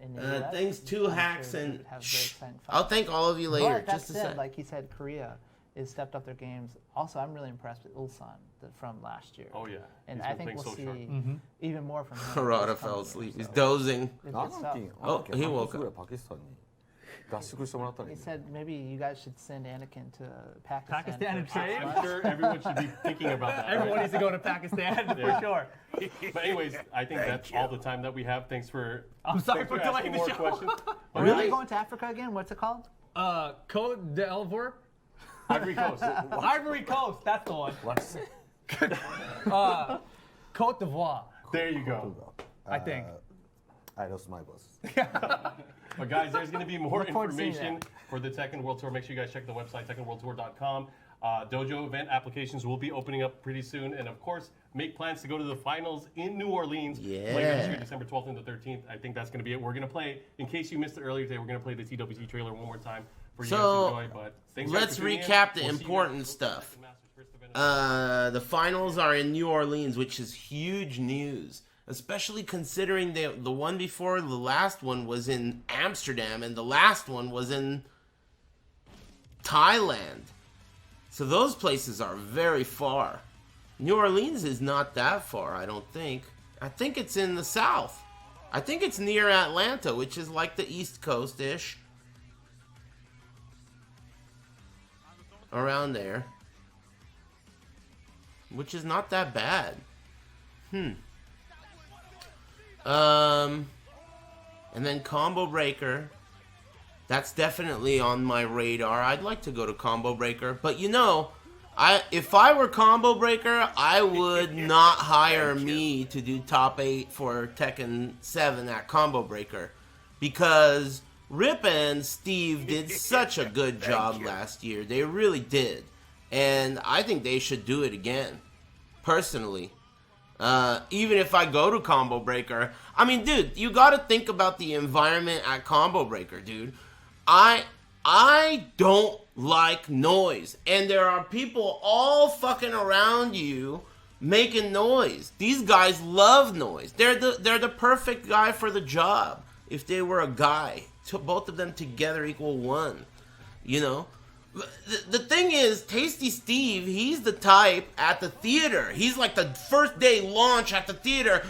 in the US, Thanks, two I'm hacks, sure we and would have a very exciting fight. I'll thank all of you later. But that Just a said, sec. like he said, Korea has stepped up their games. Also, I'm really impressed with Ulsan from last year. Oh yeah. And He's I been think playing we'll so sharp. see even more from him. Harada this fell coming asleep. year, He's so dozing. it's good stuff. Oh, he woke 半年ぐらい up. パキスタンに合宿してもらったらいい He ね。 said maybe you guys should send Anakin to Pakistan. Pakistan and for a train? couple I'm sure everyone should be thinking about that. Everyone right? needs to go to Pakistan for Yeah. sure. But anyways, I think that's all the time that we have. Thanks for. I'm sorry thanks for asking delaying the more show. questions. Are we going to Africa again? What's it called? Côte d'Ivoire? Ivory Coast. Ivory Coast, that's the one. Côte d'Ivoire, There you go. I think. I lost my voice. But guys, there's going to be more Look forward to seeing information for the Tekken World Tour. Make sure you guys check the website, TekkenWorldTour.com. Dojo event applications will be opening up pretty soon. And of course, make plans to go to the finals in New Orleans later this year, December 12th and the 13th. I think that's going to be it. We're going to play, in case you missed it earlier today, we're going to play the TWT trailer one more time for you guys to So, enjoy. But thanks guys let's for tuning in. recap the We'll see you important guys- stuff. Masters first event. The finals are in New Orleans, which is huge news, especially considering the one before the last one was in Amsterdam and the last one was in Thailand. So those places are very far. New Orleans is not that far, I don't think. I think it's in the south. I think it's near Atlanta, which is like the East Coast-ish. Around there. Which is not that bad. And then Combo Breaker. That's definitely on my radar. I'd like to go to Combo Breaker. But if I were Combo Breaker, I would not hire me to do top 8 for Tekken 7 at Combo Breaker. Because Rip and Steve did such a good job last year. They really did. And I think they should do it again. Personally. Even if I go to Combo Breaker. I mean, dude, you gotta think about the environment at Combo Breaker, dude. I don't like noise. And there are people all fucking around you making noise. These guys love noise. They're the perfect guy for the job. If they were a guy. Both of them together equal one. The thing is, Tasty Steve, he's the type at the theater. He's like the first day launch at the theater.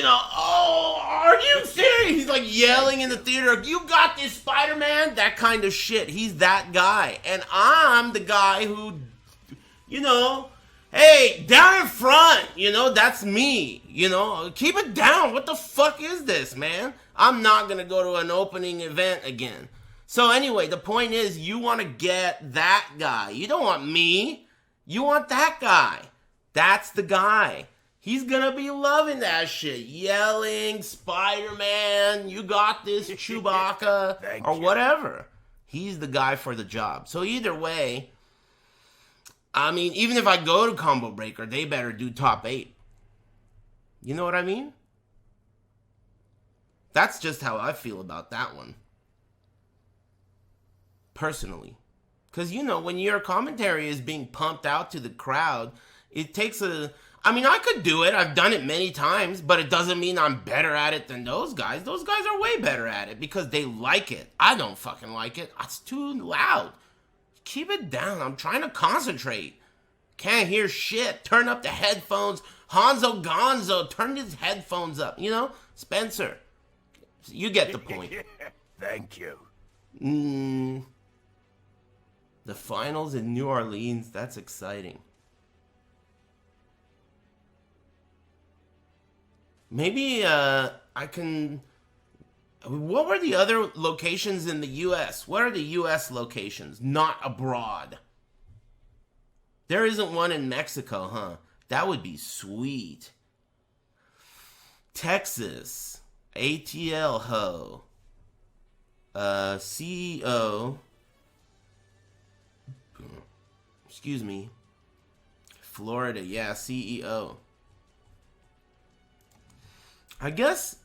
Oh, are you serious? He's like yelling in the theater, you got this, Spider-Man? That kind of shit. He's that guy. And I'm the guy who, hey, down in front, that's me. Keep it down. What the fuck is this, man? I'm not going to go to an opening event again. So anyway, the point is, you want to get that guy. You don't want me. You want that guy. That's the guy. He's gonna be loving that shit. Yelling, Spider-Man, you got this, Chewbacca, or whatever. He's the guy for the job. So either way, I mean, even if I go to Combo Breaker, they better do top 8. You know what I mean? That's just how I feel about that one. Personally. Because, you know, when your commentary is being pumped out to the crowd, it takes a... I mean, I could do it. I've done it many times, but it doesn't mean I'm better at it than those guys. Those guys are way better at it because they like it. I don't fucking like it. It's too loud. Keep it down. I'm trying to concentrate. Can't hear shit. Turn up the headphones. Hanzo Gonzo, turn his headphones up. You know? Spencer, you get the point. Thank you. The finals in New Orleans, that's exciting. Maybe I can... What were the other locations in the U.S.? What are the U.S. locations? Not abroad. There isn't one in Mexico, huh? That would be sweet. Texas. ATL ho. CEO. Excuse me. Florida, yeah, CEO. I guess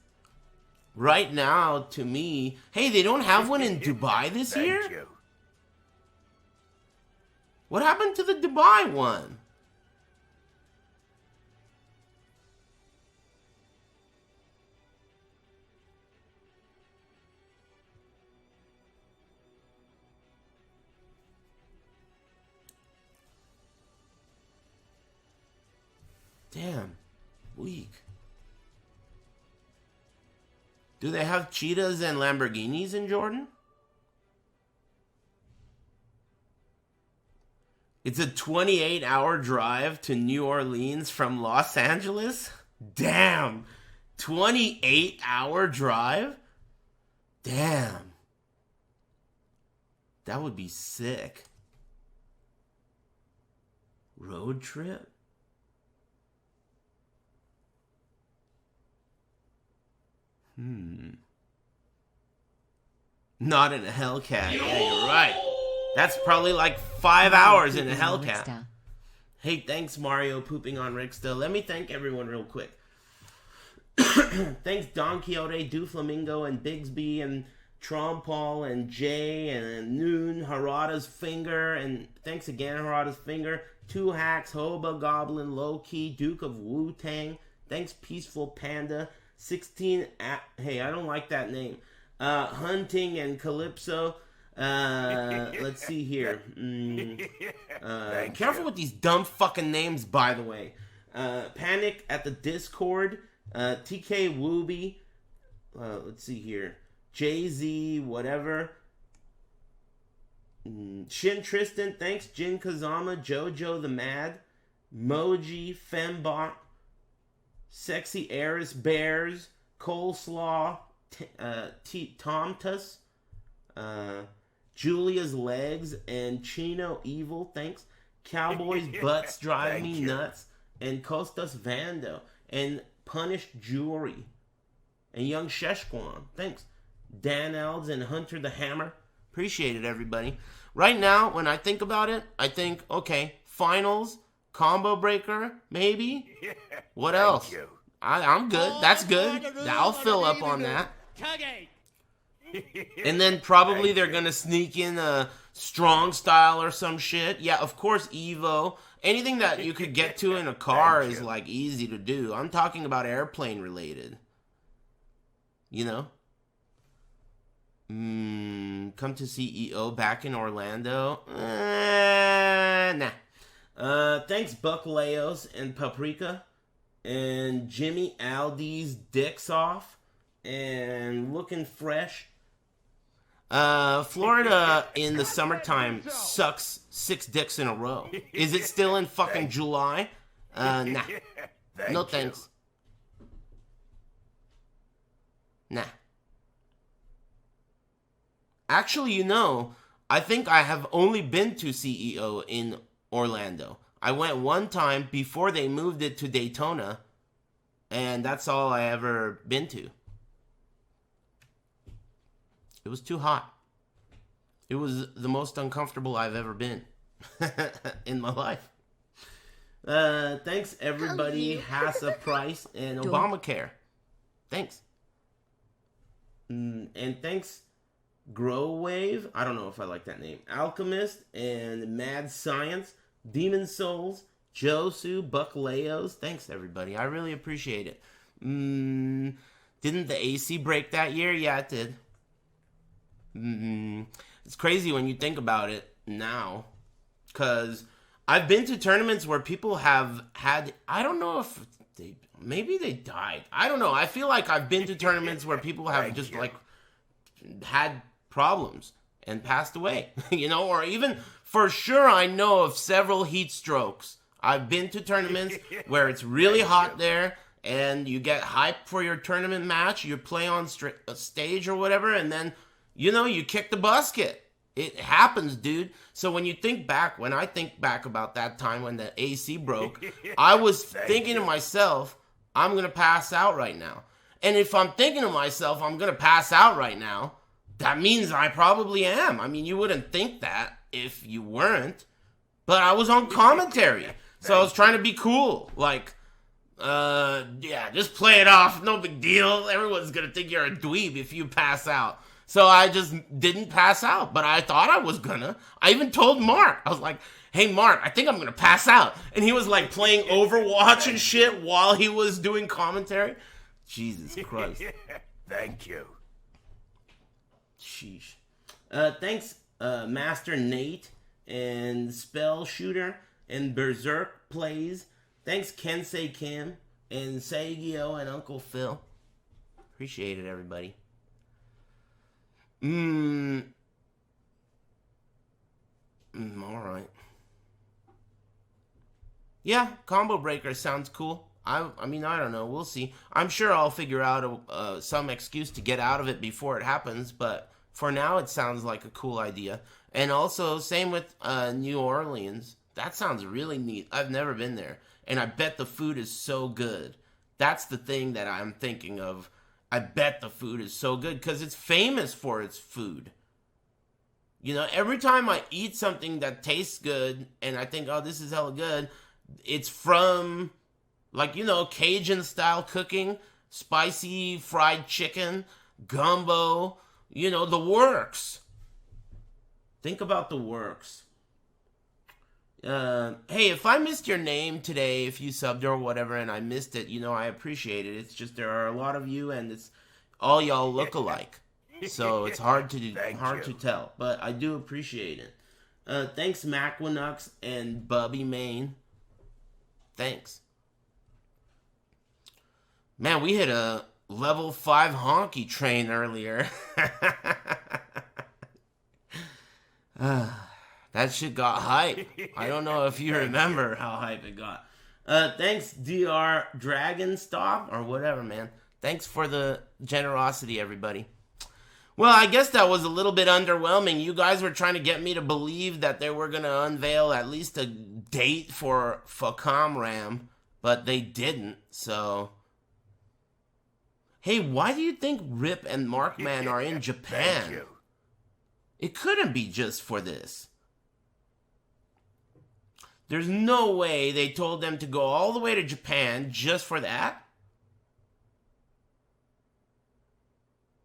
right now, to me, hey, they don't have one in Dubai this year? Thank you. What happened to the Dubai one? Damn, weak. Do they have cheetahs and Lamborghinis in Jordan? It's a 28-hour drive to New Orleans from Los Angeles? Damn. 28-hour drive? Damn. That would be sick. Road trip? Not in a Hellcat. Yeah, you're right. That's probably like 5 hours in a Hellcat. Hey, thanks Mario pooping on Ricksta. Let me thank everyone real quick. Thanks Don Quixote, Duflamingo, and Bigsby, and Trompal, and Jay, and Noon, Harada's Finger, and thanks again Harada's Finger, Two Hacks, Hoba Goblin, Low Key, Duke of Wu-Tang. Thanks Peaceful Panda. 16 hey, I don't like that name. Hunting and Calypso. Let's see here. Careful with these dumb fucking names, by the way. Panic at the Discord. TK Wooby. Let's see here. Jay-Z, whatever. Shin Tristan, thanks. Jin Kazama, Jojo the Mad. Moji, Fembot. Sexy Aris Bears, Coleslaw, Tomtus, Julia's Legs, and Chino Evil, thanks. Cowboys Butts Drive Me Nuts, and Costas Vando, and Punished Jewelry, and Young Sheshquan, thanks. Dan Elds and Hunter the Hammer, appreciate it everybody. Right now, when I think about it, I think, okay, finals, Combo Breaker, maybe? What else? I'm good. That's good. I'll fill up on that. And then probably they're going to sneak in a strong style or some shit. Yeah, of course, Evo. Anything that you could get to in a car is like easy to do. I'm talking about airplane related. You know? Come to CEO back in Orlando? Nah. Thanks Buck Leos and Paprika and Jimmy Aldi's Dicks Off and Looking Fresh. Florida in the summertime sucks 6 dicks in a row. Is it still in fucking July? Nah. No thanks. Nah. Actually, you know, I think I have only been to CEO in Orlando. I went one time before they moved it to Daytona. And that's all I ever been to. It was too hot. It was the most uncomfortable I've ever been in my life. Thanks, everybody. Hassa Price and Obamacare. Thanks. And thanks, Grow Wave. I don't know if I like that name. Alchemist and Mad Science. Demon Souls. Josu. Buck Leos. Thanks, everybody. I really appreciate it. Didn't the AC break that year? Yeah, it did. It's crazy when you think about it now. Because I've been to tournaments where people have had, I don't know if maybe they died. I don't know. I feel like I've been to tournaments where people have just like had problems and passed away, you know, or even for sure I know of several heat strokes. I've been to tournaments where it's really hot there and you get hyped for your tournament match, you play on a stage or whatever, and then, you know, you kick the basket. It happens, dude. So when I think back about that time when the AC broke, I was thinking to myself, I'm going to pass out right now. And if I'm thinking to myself, I'm going to pass out right now, that means I probably am. I mean, you wouldn't think that if you weren't. But I was on commentary. So I was trying to be cool. Like, yeah, just play it off. No big deal. Everyone's going to think you're a dweeb if you pass out. So I just didn't pass out, but I thought I was gonna. I even told Mark. I was like, hey, Mark, I think I'm gonna pass out. And he was like playing Overwatch and shit while he was doing commentary. Jesus Christ. Thank you. Sheesh. Thanks, Master Nate and Spell Shooter and Berserk Plays. Thanks, Kensei Kim and Seigio and Uncle Phil. Appreciate it, everybody. Alright. Yeah, Combo Breaker sounds cool. I mean, I don't know. We'll see. I'm sure I'll figure out some excuse to get out of it before it happens, but for now it sounds like a cool idea. And also, same with New Orleans. That sounds really neat. I've never been there. And I bet the food is so good. That's the thing that I'm thinking of. I bet the food is so good because it's famous for its food. You know, every time I eat something that tastes good and I think, oh, this is hella good, it's from, like, you know, Cajun style cooking, spicy fried chicken, gumbo, you know, the works. Think about the works. Hey, if I missed your name today, if you subbed or whatever, and I missed it, you know, I appreciate it. It's just there are a lot of you, and it's all y'all look alike, so it's hard to tell. But I do appreciate it. Thanks, Macwinux and Bubby Main. Thanks. Man, we hit a level 5 honky train earlier. That shit got hype. I don't know if you remember how hype it got. Thanks, DR Dragonstop, or whatever, man. Thanks for the generosity, everybody. Well, I guess that was a little bit underwhelming. You guys were trying to get me to believe that they were going to unveil at least a date for Facomram, but they didn't, so... Hey, why do you think Rip and Markman are in Japan? Thank you. It couldn't be just for this. There's no way they told them to go all the way to Japan just for that.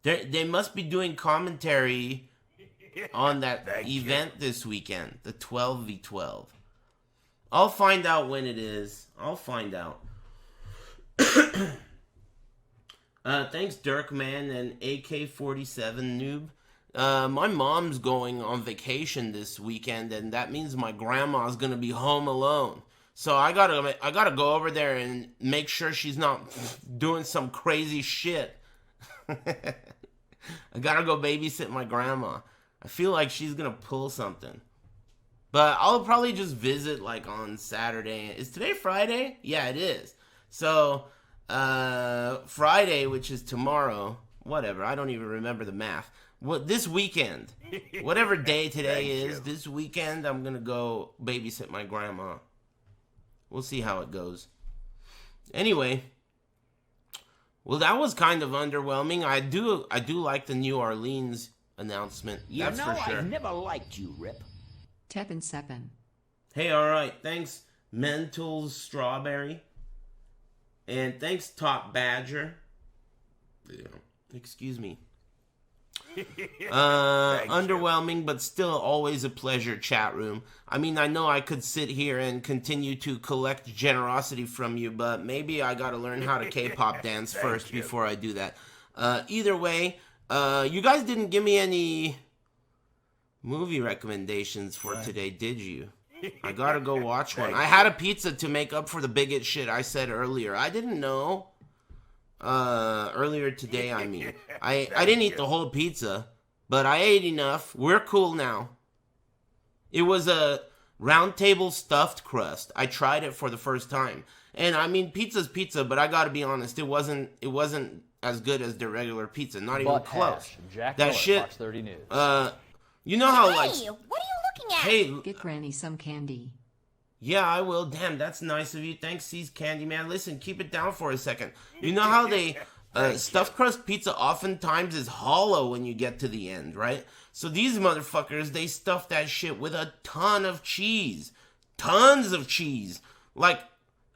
They must be doing commentary on that event this weekend, the 12v12. I'll find out when it is. I'll find out. Thanks, Dirkman and AK-47 Noob. My mom's going on vacation this weekend, and that means my grandma's gonna be home alone. So I gotta go over there and make sure she's not doing some crazy shit. I gotta go babysit my grandma. I feel like she's gonna pull something. But I'll probably just visit like on Saturday. Is today Friday? Yeah, it is. So, Friday, which is tomorrow, whatever, I don't even remember the math. This weekend, whatever day today is, this weekend, I'm gonna go babysit my grandma. We'll see how it goes. Anyway, Well, that was kind of underwhelming. I do like the New Orleans announcement. That's for sure. I never liked you, Rip. Tekken 7. Hey, all right. Thanks, Mental's Strawberry. And thanks, Top Badger. Yeah. Excuse me. Underwhelming, but still always a pleasure, chat room. I mean, I know I could sit here and continue to collect generosity from you, but maybe I gotta learn how to K-pop dance first before I do that. Either way, you guys didn't give me any movie recommendations for today, did you? I gotta go watch one. I had a pizza to make up for the bigot shit I said earlier. I didn't know. Earlier today, I mean. I didn't eat the whole pizza, but I ate enough. We're cool now. It was a round table stuffed crust. I tried it for the first time. And I mean, pizza's pizza, but I gotta be honest, it wasn't as good as the regular pizza. Not even close. Jack that Miller, shit. Fox 30 News. You know how like. Hey, what are you looking at? Hey, get Granny some candy. Yeah, I will. Damn, that's nice of you. Thanks, C's Candyman. Listen, keep it down for a second. You know how they stuffed crust pizza oftentimes is hollow when you get to the end, right? So these motherfuckers, they stuff that shit with a ton of cheese. Tons of cheese. Like,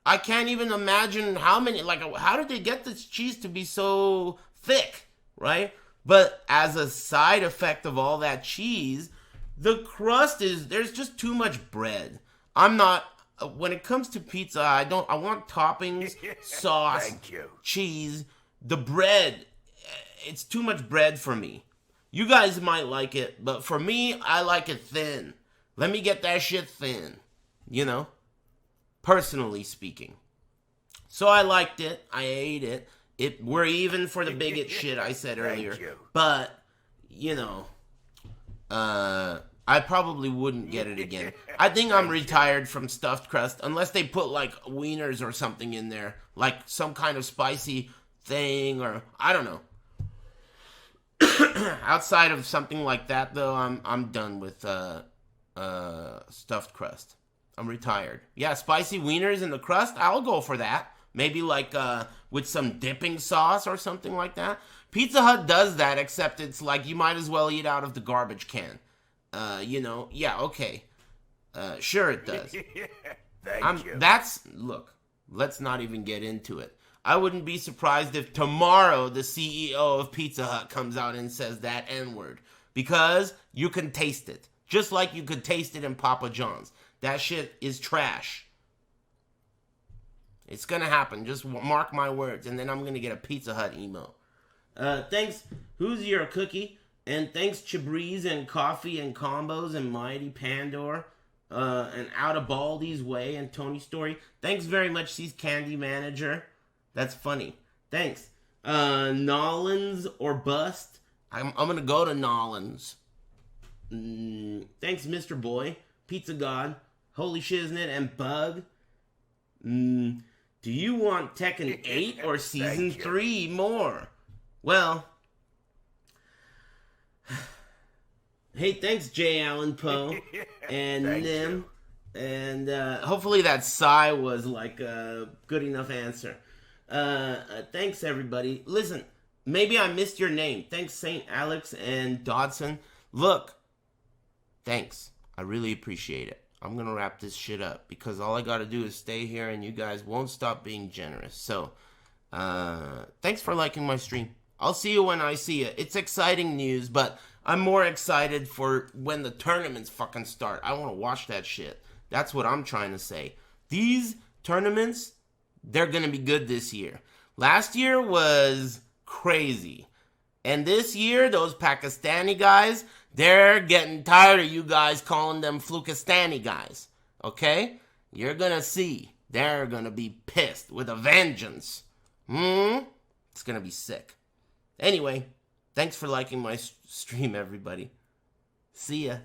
I can't even imagine how many, like, how did they get this cheese to be so thick, right? But as a side effect of all that cheese, the crust there's just too much bread. I'm not, when it comes to pizza, I want toppings, sauce, cheese, the bread. It's too much bread for me. You guys might like it, but for me, I like it thin. Let me get that shit thin, you know, personally speaking. So I liked it. I ate it. We're even for the bigot shit I said earlier. But, you know, I probably wouldn't get it again. I think I'm retired from stuffed crust, unless they put, like, wieners or something in there. Like, some kind of spicy thing, or, I don't know. Outside of something like that, though, I'm done with stuffed crust. I'm retired. Yeah, spicy wieners in the crust, I'll go for that. Maybe, like, with some dipping sauce or something like that. Pizza Hut does that, except it's like you might as well eat out of the garbage can. You know, yeah, okay. Sure it does. Look, let's not even get into it. I wouldn't be surprised if tomorrow the CEO of Pizza Hut comes out and says that N-word. Because you can taste it. Just like you could taste it in Papa John's. That shit is trash. It's gonna happen. Just mark my words. And then I'm gonna get a Pizza Hut emo. Thanks, Who's Your Cookie? And thanks, Chabreeze and Coffee and Combos and Mighty Pandor. And Out of Baldy's Way and Tony Story. Thanks very much, C's Candy Manager. That's funny. Thanks. Nollins or Bust. I'm gonna go to Nollins. Thanks, Mr. Boy. Pizza God. Holy Shiznit and Bug. Do you want Tekken 8 or Season 3 more? Well, hey, thanks, J. Allen Poe and Nim. And hopefully that sigh was like a good enough answer. Thanks, everybody. Listen, maybe I missed your name. Thanks, St. Alex and Dodson. Look, thanks. I really appreciate it. I'm going to wrap this shit up because all I got to do is stay here and you guys won't stop being generous. So, thanks for liking my stream. I'll see you when I see you. It's exciting news, but I'm more excited for when the tournaments fucking start. I want to watch that shit. That's what I'm trying to say. These tournaments, they're going to be good this year. Last year was crazy. And this year, those Pakistani guys, they're getting tired of you guys calling them Flukistani guys. Okay? You're going to see. They're going to be pissed with a vengeance. It's going to be sick. Anyway, thanks for liking my stream, everybody. See ya.